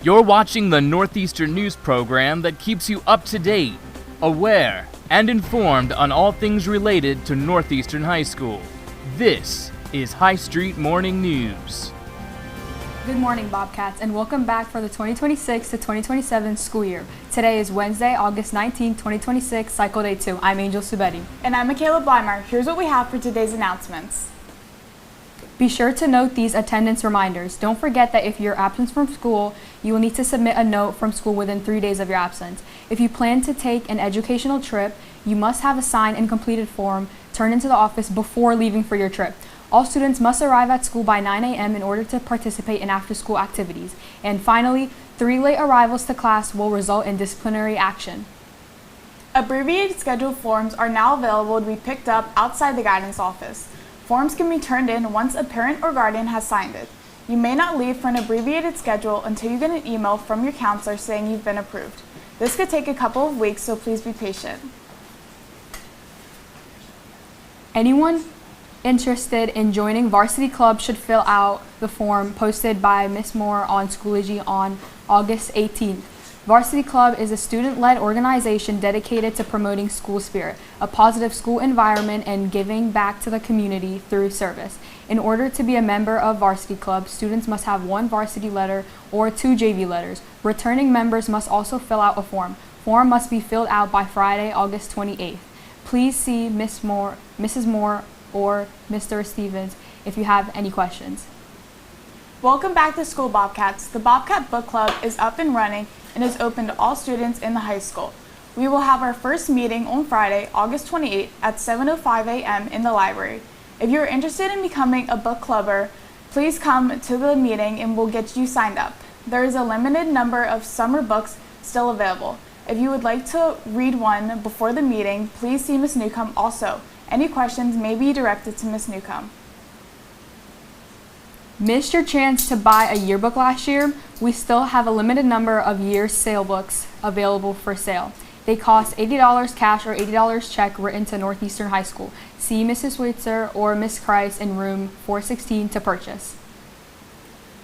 You're watching the Northeastern News program that keeps you up to date, aware, and informed on all things related to Northeastern High School. This is High Street Morning News. Good morning, Bobcats, and welcome back for the 2026 to 2027 school year. Today is Wednesday, August 19, 2026, Cycle Day 2. I'm Angel Subetti. And I'm Michaela Blymer. Here's what we have for today's announcements. Be sure to note these attendance reminders. Don't forget that if you're absent from school, you will need to submit a note from school within 3 days of your absence. If you plan to take an educational trip, you must have a signed and completed form turned into the office before leaving for your trip. All students must arrive at school by 9 a.m. in order to participate in after-school activities. And finally, 3 late arrivals to class will result in disciplinary action. Abbreviated schedule forms are now available to be picked up outside the guidance office. Forms can be turned in once a parent or guardian has signed it. You may not leave for an abbreviated schedule until you get an email from your counselor saying you've been approved. This could take a couple of weeks, so please be patient. Anyone interested in joining Varsity Club should fill out the form posted by Ms. Moore on Schoology on August 18th. Varsity Club is a student-led organization dedicated to promoting school spirit, a positive school environment, and giving back to the community through service. In order to be a member of Varsity Club, students must have 1 varsity letter or 2 JV letters. Returning members must also fill out a form. Form must be filled out by Friday, August 28th. Please see Mrs. Moore or Mr. Stevens if you have any questions. Welcome back to school, Bobcats. The Bobcat Book Club is up and running and is open to all students in the high school. We will have our first meeting on Friday, August 28th at 7:05 a.m. in the library. If you're interested in becoming a book clubber, please come to the meeting and we'll get you signed up. There is a limited number of summer books still available. If you would like to read one before the meeting, please see Ms. Newcomb also. Any questions may be directed to Ms. Newcomb. Missed your chance to buy a yearbook last year? We still have a limited number of year sale books available for sale. They cost $80 cash or $80 check written to Northeastern High School. See Mrs. Switzer or Ms. Kreis in room 416 to purchase.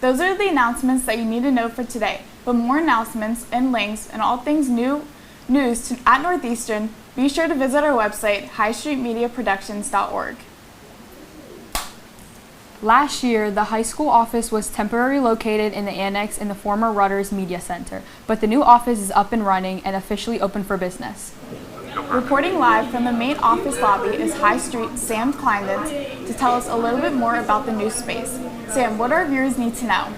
Those are the announcements that you need to know for today. But more announcements and links and all things news at Northeastern, be sure to visit our website, highstreetmediaproductions.org. Last year, the high school office was temporarily located in the annex in the former Rudders Media Center, but the new office is up and running and officially open for business. Reporting live from the main office lobby is High Street Sam Kleindienst to tell us a little bit more about the new space. Sam, what do our viewers need to know?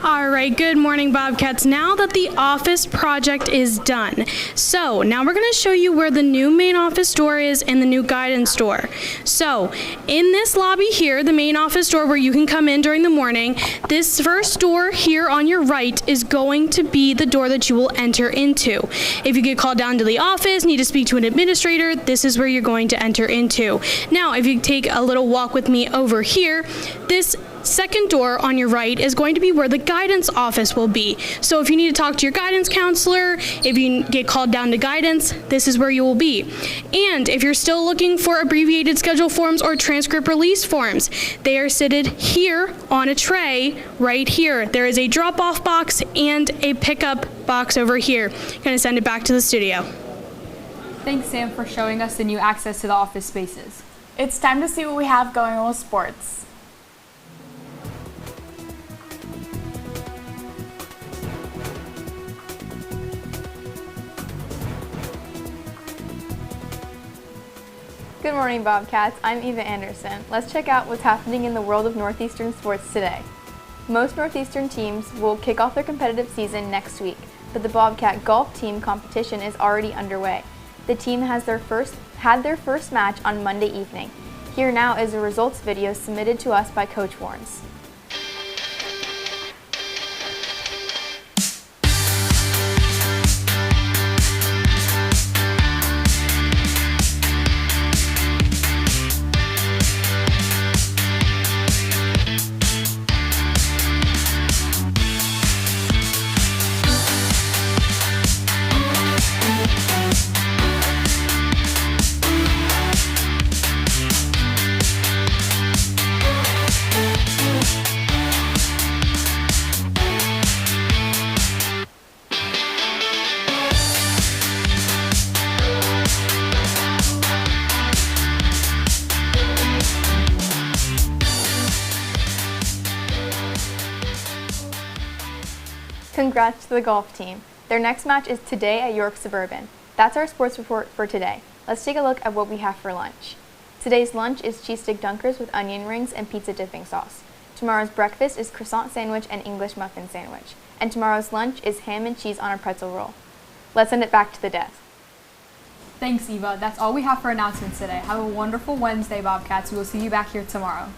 All right, good morning, Bobcats. Now that the office project is done, so now we're going to show you where the new main office door is and the new guidance door. So in this lobby here, the main office door where you can come in during the morning, this first door here on your right is going to be the door that you will enter into. If you get called down to the office, need to speak to an administrator, this is where you're going to enter into. Now, if you take a little walk with me over here, this second door on your right is going to be where the guidance office will be. So if you need to talk to your guidance counselor, if you get called down to guidance, this is where you will be. And if you're still looking for abbreviated schedule forms or transcript release forms, they are seated here on a tray right here. There is a drop-off box and a pickup box over here. Gonna send it back to the studio. Thanks, Sam, for showing us the new access to the office spaces. It's time to see what we have going on with sports. Good morning, Bobcats. I'm Eva Anderson. Let's check out what's happening in the world of Northeastern sports today. Most Northeastern teams will kick off their competitive season next week, but the Bobcat golf team competition is already underway. The team had their first match on Monday evening. Here now is a results video submitted to us by Coach Warnes. Congrats to the golf team. Their next match is today at York Suburban. That's our sports report for today. Let's take a look at what we have for lunch. Today's lunch is cheese stick dunkers with onion rings and pizza dipping sauce. Tomorrow's breakfast is croissant sandwich and English muffin sandwich. And tomorrow's lunch is ham and cheese on a pretzel roll. Let's send it back to the desk. Thanks, Eva. That's all we have for announcements today. Have a wonderful Wednesday, Bobcats. We will see you back here tomorrow.